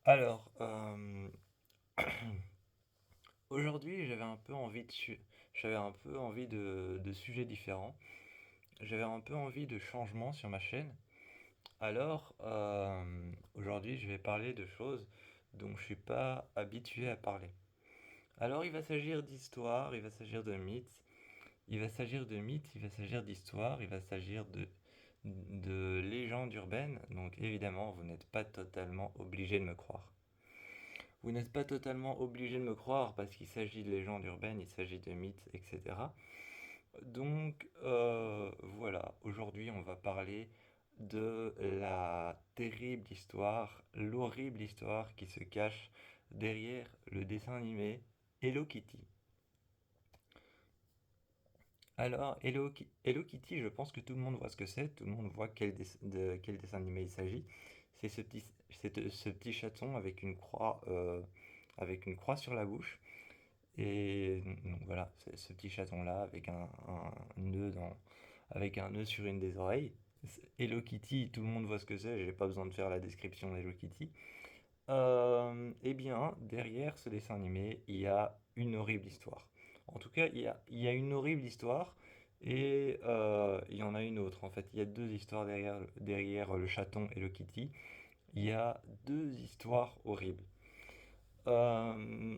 Alors, aujourd'hui, j'avais un peu envie de sujets différents. J'avais un peu envie de changement sur ma chaîne. Alors, aujourd'hui, je vais parler de choses dont je suis pas habitué à parler. Alors, il va s'agir d'histoire, il va s'agir de mythes, il va s'agir d'histoire, il va s'agir de légendes urbaines. Donc, évidemment, vous n'êtes pas totalement obligé de me croire. Vous n'êtes pas totalement obligé de me croire parce qu'il s'agit de légendes urbaines, il s'agit de mythes, etc. Donc voilà, aujourd'hui on va parler de la terrible histoire, l'horrible histoire qui se cache derrière le dessin animé Hello Kitty. Alors, Hello Kitty, je pense que tout le monde voit ce que c'est, tout le monde voit de quel dessin animé il s'agit. Ce petit chaton avec une croix sur la bouche. Et donc voilà, c'est ce petit chaton-là avec un nœud avec un nœud sur une des oreilles. Hello Kitty, tout le monde voit ce que c'est, j'ai pas besoin de faire la description d'Hello Kitty. Eh bien, derrière ce dessin animé, il y a une horrible histoire. En tout cas, il y a une horrible histoire et il y en a une autre. En fait, il y a deux histoires derrière le chaton et le Kitty. Il y a deux histoires horribles. Euh,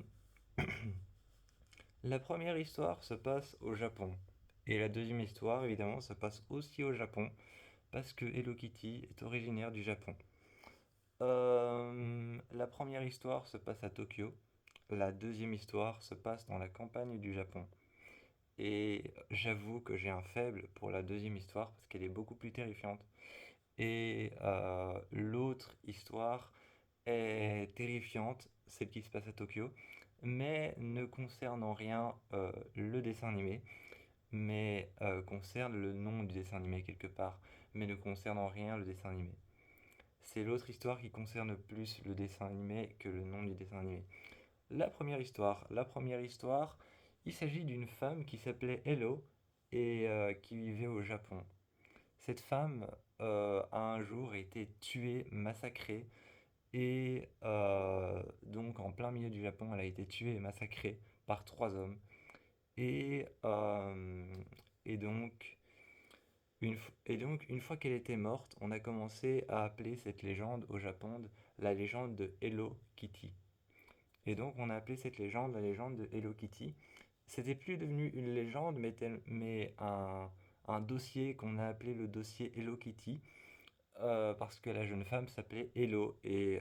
La première histoire se passe au Japon. Et la deuxième histoire, évidemment, se passe aussi au Japon, parce que Hello Kitty est originaire du Japon. La première histoire se passe à Tokyo. La deuxième histoire se passe dans la campagne du Japon. Et j'avoue que j'ai un faible pour la deuxième histoire, parce qu'elle est beaucoup plus terrifiante. Et l'autre histoire est terrifiante, celle qui se passe à Tokyo, mais ne concerne en rien le dessin animé, mais concerne le nom du dessin animé quelque part, mais ne concerne en rien le dessin animé. C'est l'autre histoire qui concerne plus le dessin animé que le nom du dessin animé. La première histoire, il s'agit d'une femme qui s'appelait Hello et qui vivait au Japon. Cette femme a un jour été tuée, massacrée, et donc en plein milieu du Japon, elle a été tuée et massacrée par trois hommes. Et, euh, et donc, une fois qu'elle était morte, on a commencé à appeler cette légende au Japon la légende de Hello Kitty. Et donc on a appelé cette légende la légende de Hello Kitty. C'était plus devenu une légende, mais un dossier qu'on a appelé le dossier Hello Kitty, parce que la jeune femme s'appelait Hello. Et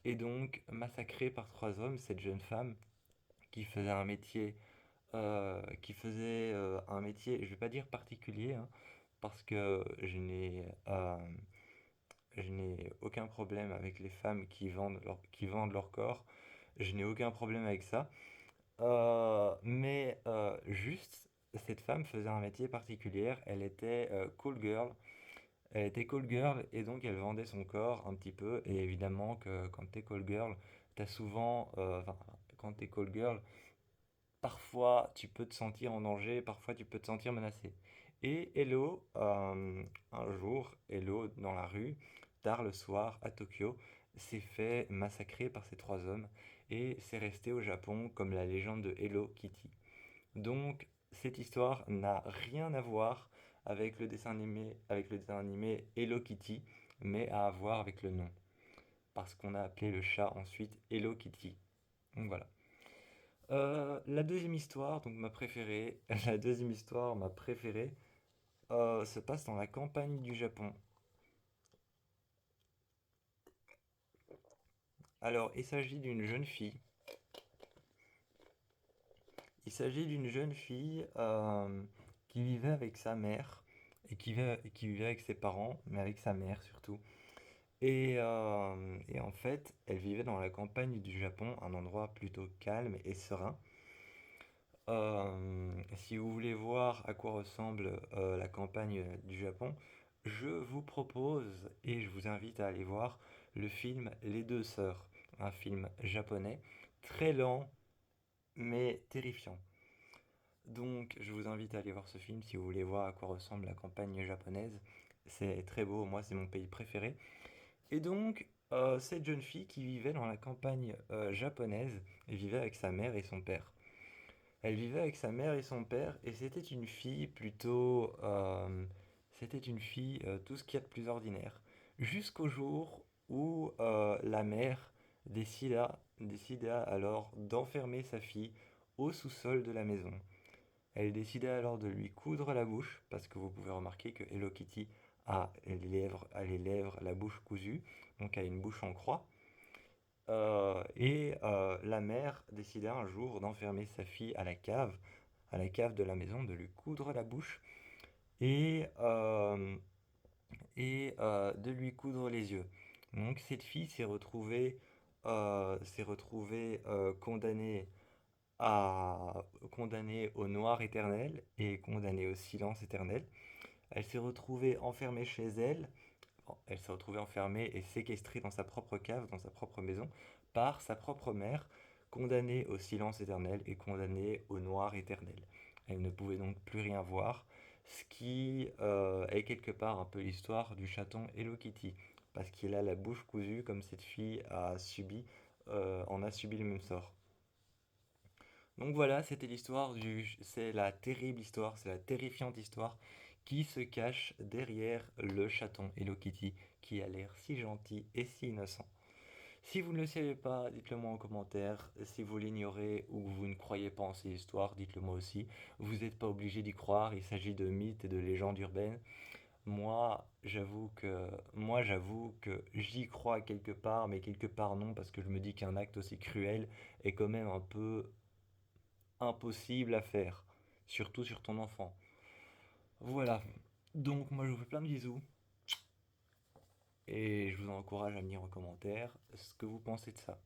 donc massacrée par trois hommes, cette jeune femme qui faisait un métier, je vais pas dire particulier, hein, parce que je n'ai aucun problème avec les femmes qui vendent leur corps. Je n'ai aucun problème avec ça. Mais juste, cette femme faisait un métier particulier. Elle était call girl. Elle était call girl et donc elle vendait son corps un petit peu. Et évidemment que quand t'es call girl, t'as souvent, enfin, quand t'es call girl, parfois tu peux te sentir en danger, parfois tu peux te sentir menacé. Et Hello, un jour, Hello dans la rue, tard le soir à Tokyo, s'est fait massacrer par ces trois hommes et c'est resté au Japon comme la légende de Hello Kitty. Donc cette histoire n'a rien à voir avec le dessin animé Hello Kitty, mais à voir avec le nom, parce qu'on a appelé le chat ensuite Hello Kitty. Donc voilà. La deuxième histoire, donc ma préférée, la deuxième histoire, ma préférée, se passe dans la campagne du Japon. Alors, il s'agit d'une jeune fille qui vivait avec sa mère et qui vivait avec ses parents, mais avec sa mère surtout. Et en fait, elle vivait dans la campagne du Japon, un endroit plutôt calme et serein. Si vous voulez voir à quoi ressemble la campagne du Japon, je vous propose et je vous invite à aller voir le film Les Deux Sœurs, un film japonais très lent mais terrifiant. Donc je vous invite à aller voir ce film si vous voulez voir à quoi ressemble la campagne japonaise. C'est très beau, moi c'est mon pays préféré. Et donc Cette jeune fille qui vivait dans la campagne japonaise et vivait avec sa mère et son père. Elle vivait avec sa mère et son père et c'était une fille plutôt... c'était une fille tout ce qu'il y a de plus ordinaire. Jusqu'au jour où la mère décida alors d'enfermer sa fille au sous-sol de la maison. Elle décida alors de lui coudre la bouche, parce que vous pouvez remarquer que Hello Kitty a les lèvres, la bouche cousue, donc a une bouche en croix. Et la mère décida un jour d'enfermer sa fille à la cave de la maison, de lui coudre la bouche et, euh, et de lui coudre les yeux. Donc cette fille s'est retrouvée condamnée au noir éternel et condamnée au silence éternel. Elle s'est retrouvée enfermée chez elle. Elle s'est retrouvée enfermée et séquestrée dans sa propre cave, dans sa propre maison, par sa propre mère, condamnée au silence éternel et condamnée au noir éternel. Elle ne pouvait donc plus rien voir, ce qui est quelque part un peu l'histoire du chaton Hello Kitty, parce qu'il a la bouche cousue comme cette fille en a subi le même sort. Donc voilà, c'est la terrible histoire, c'est la terrifiante histoire qui se cache derrière le chaton Hello Kitty qui a l'air si gentil et si innocent. Si vous ne le savez pas, dites-le moi en commentaire. Si vous l'ignorez ou que vous ne croyez pas en ces histoires, dites-le moi aussi. Vous n'êtes pas obligé d'y croire, il s'agit de mythes et de légendes urbaines. Moi, j'avoue que j'y crois quelque part, mais quelque part non, parce que je me dis qu'un acte aussi cruel est quand même un peu impossible à faire, surtout sur ton enfant. Voilà. Donc moi je vous fais plein de bisous et je vous encourage à me dire en commentaire ce que vous pensez de ça.